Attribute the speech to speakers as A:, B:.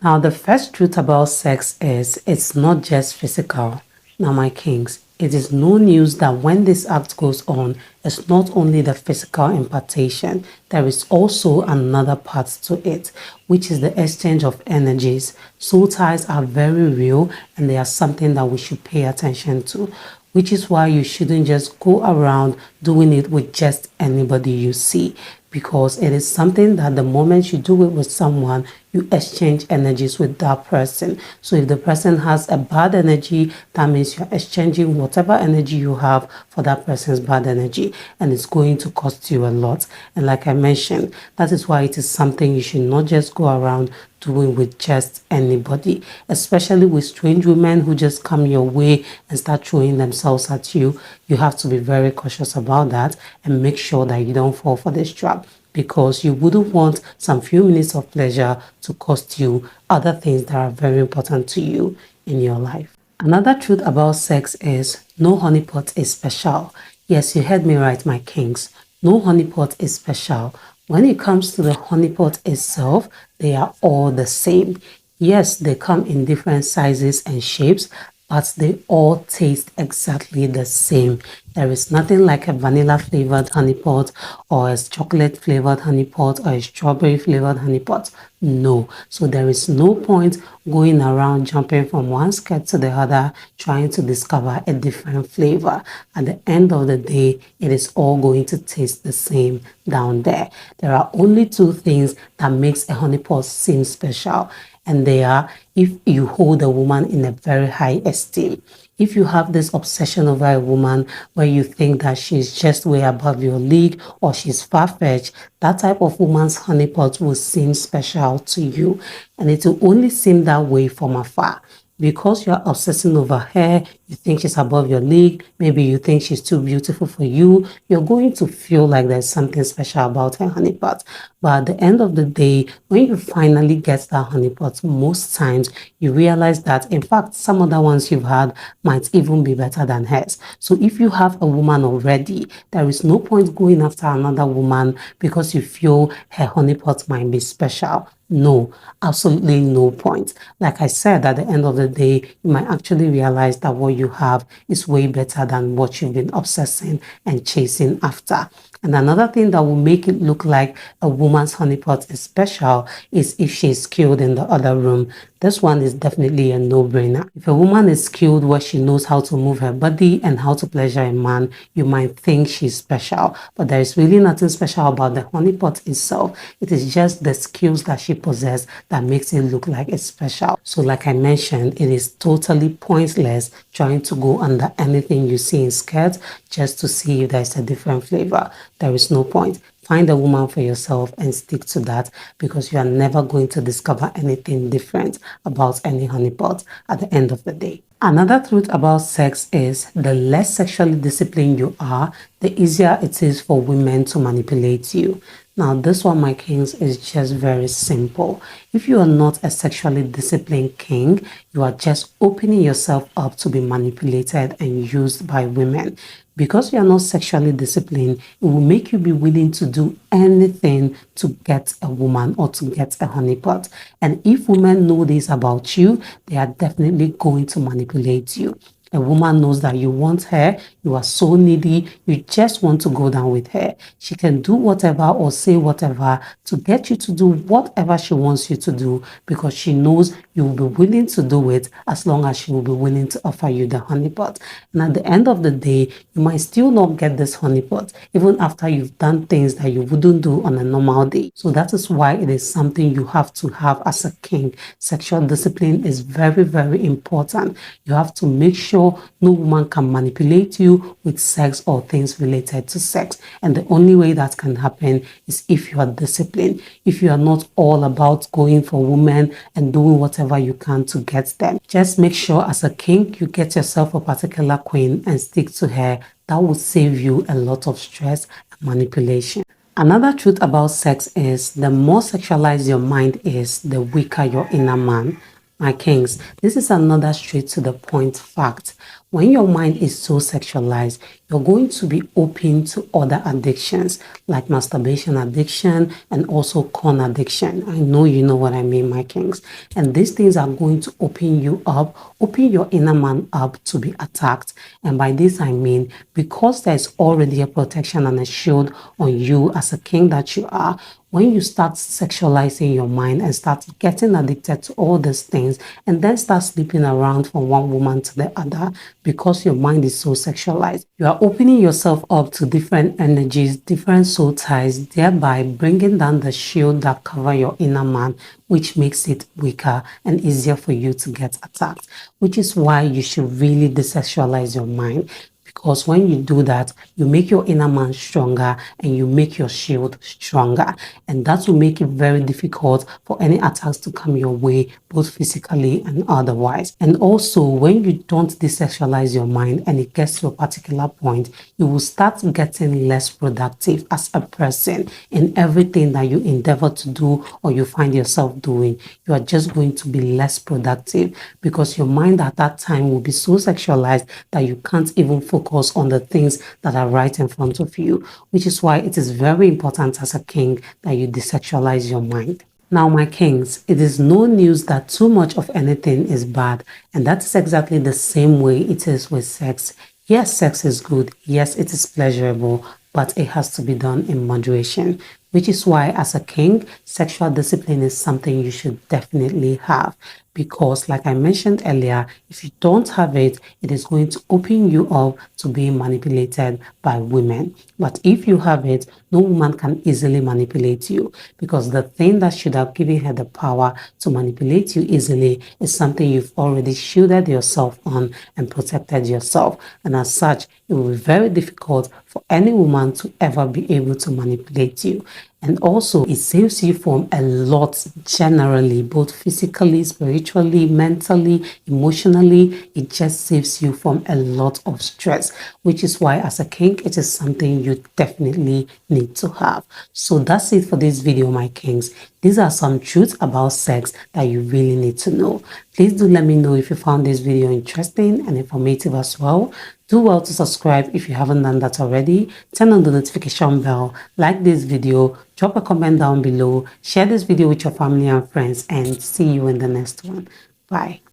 A: Now, the first truth about sex is it's not just physical. Now, my kings, it is no news that when this act goes on, it's not only the physical impartation, there is also another part to it, which is the exchange of energies. Soul ties are very real and they are something that we should pay attention to, which is why you shouldn't just go around doing it with just anybody you see, because it is something that the moment you do it with someone, you exchange energies with that person. So if the person has a bad energy, that means you're exchanging whatever energy you have for that person's bad energy, and it's going to cost you a lot. And like I mentioned, that is why it is something you should not just go around doing with just anybody, especially with strange women who just come your way and start throwing themselves at you. You have to be very cautious about that and make sure that you don't fall for this trap, because you wouldn't want some few minutes of pleasure to cost you other things that are very important to you in your life. Another truth about sex is no honeypot is special. Yes, you heard me right, my kings. No honeypot is special. When it comes to the honeypot itself, they are all the same. Yes, they come in different sizes and shapes, but they all taste exactly the same. There is nothing like a vanilla flavored honey pot or a chocolate flavored honey pot or a strawberry flavored honey pot. No. So there is no point going around jumping from one skirt to the other trying to discover a different flavor. At the end of the day, it is all going to taste the same down there. There are only two things that makes a honey pot seem special, and they are if you hold a woman in a very high esteem. If you have this obsession over a woman where you think that she's just way above your league or she's far-fetched, that type of woman's honeypot will seem special to you, and it will only seem that way from afar. Because you're obsessing over her, you think she's above your league, maybe you think she's too beautiful for you, you're going to feel like there's something special about her honeypot. But at the end of the day, when you finally get that honeypot, most times you realize that, in fact, some other ones you've had might even be better than hers. So if you have a woman already, there is no point going after another woman because you feel her honeypot might be special. No, absolutely no point. Like I said, at the end of the day, you might actually realize that what you have is way better than what you've been obsessing and chasing after. And another thing that will make it look like a woman's honeypot is special is if she's skilled in the other room. This one is definitely a no-brainer. If a woman is skilled where she knows how to move her body and how to pleasure a man, you might think she's special. But there is really nothing special about the honeypot itself. It is just the skills that she possesses that makes it look like it's special. So like I mentioned, it is totally pointless trying to go under anything you see in skirts just to see if there's a different flavor. There is no point. Find a woman for yourself and stick to that, because you are never going to discover anything different about any honeypot at the end of the day. Another truth about sex is the less sexually disciplined you are, the easier it is for women to manipulate you. Now, this one, my kings, is just very simple. If you are not a sexually disciplined king, you are just opening yourself up to be manipulated and used by women. Because you are not sexually disciplined, it will make you be willing to do anything to get a woman or to get a honeypot. And if women know this about you, they are definitely going to manipulate you. A woman knows that you want her, you are so needy, you just want to go down with her. She can do whatever or say whatever to get you to do whatever she wants you to do, because she knows you will be willing to do it as long as she will be willing to offer you the honeypot. And at the end of the day, you might still not get this honeypot, even after you've done things that you wouldn't do on a normal day. So that is why it is something you have to have as a king. Sexual discipline is very, very important. You have to make sure no woman can manipulate you with sex or things related to sex. And the only way that can happen is if you are disciplined, if you are not all about going for women and doing whatever you can to get them. Just make sure as a king, you get yourself a particular queen and stick to her. That will save you a lot of stress and manipulation. Another truth about sex is the more sexualized your mind is, the weaker your inner man. My kings, this is another straight to the point fact. When your mind is so sexualized, you're going to be open to other addictions like masturbation addiction and also porn addiction. I know you know what I mean, my kings. And these things are going to open you up, open your inner man up to be attacked. And by this, I mean, because there's already a protection and a shield on you as a king that you are, when you start sexualizing your mind and start getting addicted to all these things and then start sleeping around from one woman to the other because your mind is so sexualized, you are opening yourself up to different energies, different soul ties, thereby bringing down the shield that cover your inner man, which makes it weaker and easier for you to get attacked, which is why you should really desexualize your mind. Because when you do that, you make your inner man stronger and you make your shield stronger. And that will make it very difficult for any attacks to come your way, both physically and otherwise. And also, when you don't desexualize your mind and it gets to a particular point, you will start getting less productive as a person in everything that you endeavor to do or you find yourself doing. You are just going to be less productive because your mind at that time will be so sexualized that you can't even focus on the things that are right in front of you, which is why it is very important as a king that you desexualize your mind. Now, my kings, it is no news that too much of anything is bad, and that is exactly the same way it is with sex. Yes, sex is good. Yes, it is pleasurable, but it has to be done in moderation, which is why, as a king, sexual discipline is something you should definitely have. Because, like I mentioned earlier, if you don't have it, it is going to open you up to being manipulated by women. But if you have it, no woman can easily manipulate you because the thing that should have given her the power to manipulate you easily is something you've already shielded yourself on and protected yourself. And as such, it will be very difficult for any woman to ever be able to manipulate you. And also, it saves you from a lot generally, both physically, spiritually, mentally, emotionally. It just saves you from a lot of stress, which is why, as a king, it is something you definitely need to have. So that's it for this video, my kings. These are some truths about sex that you really need to know. Please do let me know if you found this video interesting and informative as well. Do well to subscribe if you haven't done that already. Turn on the notification bell, like this video, drop a comment down below, share this video with your family and friends, and see you in the next one. Bye.